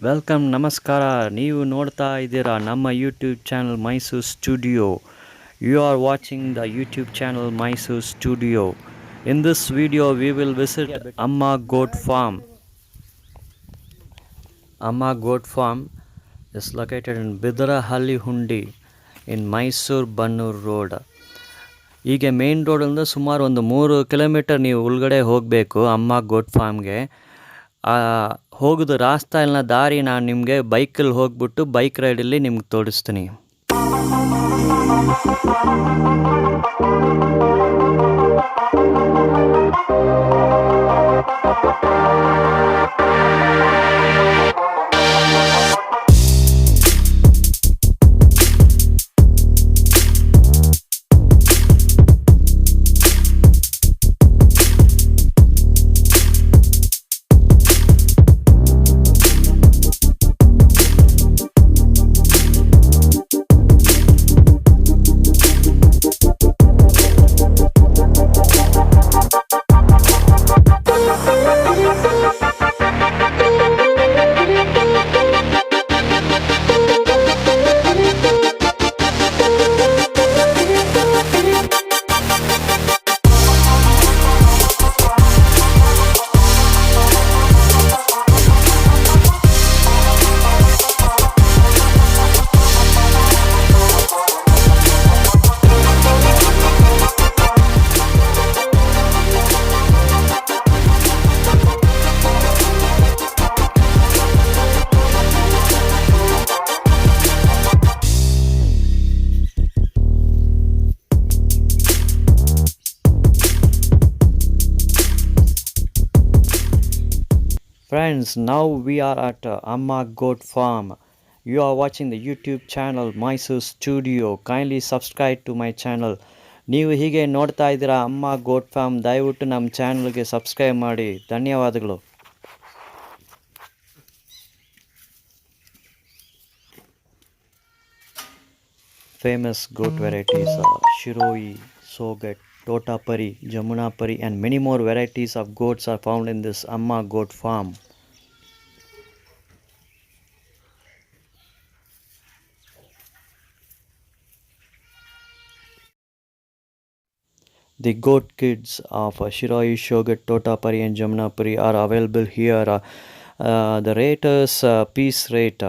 Welcome ನಮಸ್ಕಾರ. ನೀವು ನೋಡ್ತಾ ಇದ್ದೀರಾ ನಮ್ಮ YouTube channel Mysuru studio. You are watching the YouTube channel Mysuru studio. In this video we will visit Amma Goat Farm. Amma Goat Farm is located in Bidarahalli Hundi in Mysore Bannur Road. ಹೀಗೆ main ರೋಡಿಂದ ಸುಮಾರು ಒಂದು 3 kilometre ನೀವು ಒಳಗಡೆ ಹೋಗಬೇಕು ಅಮ್ಮ ಗೋಟ್ ಫಾರ್ಮ್ಗೆ. ಹೋಗೋದು ರಾಸ್ತಾ ಇಲ್ಲ ದಾರಿ ನಾನು ನಿಮಗೆ ಬೈಕಲ್ಲಿ ಹೋಗ್ಬಿಟ್ಟು ಬೈಕ್ ರೈಡಲ್ಲಿ ನಿಮ್ಗೆ ತೋರಿಸ್ತೀನಿ. Friends, now we are at Amma Goat Farm. You are watching the YouTube channel Mysore Studio. Kindly subscribe to my channel. ನೀವು ಹೀಗೆ ನೋಡ್ತಾ ಇದ್ದೀರಾ ಅಮ್ಮ ಗೋಟ್ ಫಾರ್ಮ್. ದಯವಿಟ್ಟು ನಮ್ಮ ಚಾನಲ್ಗೆ ಸಬ್ಸ್ಕ್ರೈಬ್ ಮಾಡಿ. ಧನ್ಯವಾದಗಳು. Famous goat varieties are Shiroi, Sogat, Totapari, Jamunapari and many more varieties of goats are found in this Amma Goat Farm. The goat kids of Shiroi, Shogat, Totapari and Jamunapari are available here. The rate is piece rate.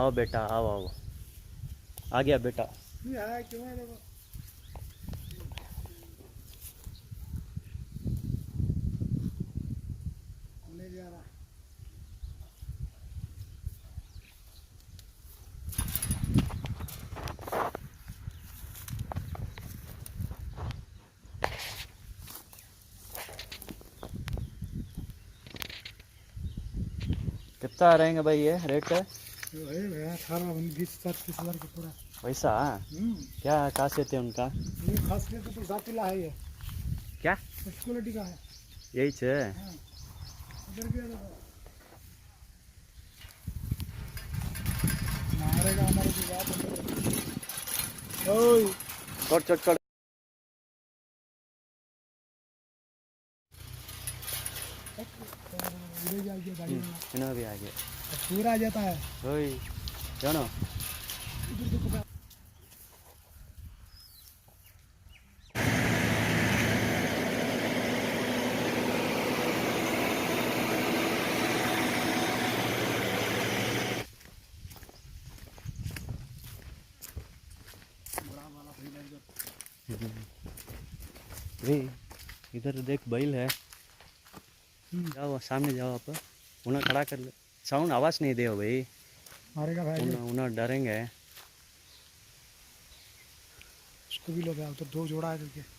आओ बेटा, आओ आओ, आ गया बेटा। क्यों है देखो। ले जा रहा। कितना रहेंगे भाई ये रेट है? 18-20-30 हज़ार का पूरा। वैसा? क्या खासियत है उनका? ये खासियत तो जातिला है ये। क्या क्वालिटी का है यही है? हाँ। इधर भी देखो मारेगा हमारे की बात है। ओए छोड़ छोड़ छोड़। उधर जा गया गाड़ी में इन्हों भी आ गया। पूरा आ जाता है। ओए जानो। इधर देखो रे इधर देख बैल है। जाओ सामने जाओ आप, उन्हें खड़ा कर ले। साउंड आवाज़ नहीं दे भाई, मारेगा भाई। उन्हें डरेंगे। उसको भी लो भाई, तो दो जोड़ा है करके।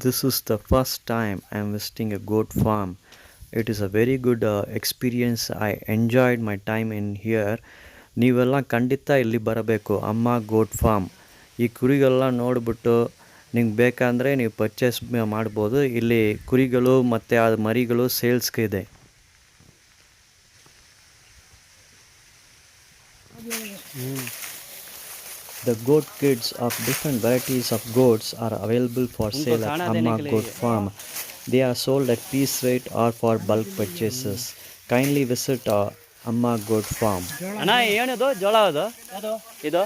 This is the first time I am visiting a goat farm. It is a very good experience. I enjoyed my time in here. ನೀವೆಲ್ಲ ಖಂಡಿತ ಇಲ್ಲಿ ಬರಬೇಕು, ಅಮ್ಮ ಗೋಟ್ ಫಾರ್ಮ್. ಈ ಕುರಿಗೆಲ್ಲ ನೋಡಿಬಿಟ್ಟು ನಿಮ್ಗೆ ಬೇಕಂದರೆ ನೀವು ಪರ್ಚೇಸ್ ಮಾಡ್ಬೋದು. ಇಲ್ಲಿ ಕುರಿಗಳು ಮತ್ತು ಆ ಮರಿಗಳು ಸೇಲ್ಸ್ಗೆ ಇದೆ. The goat kids of different varieties of goats are available for sale at Amma Goat Farm. They are sold at piece rate or for bulk purchases. Kindly visit Amma Goat Farm. ಅಣ್ಣ ಏನಿದು ಜೋಳ ಅದು ಇದು?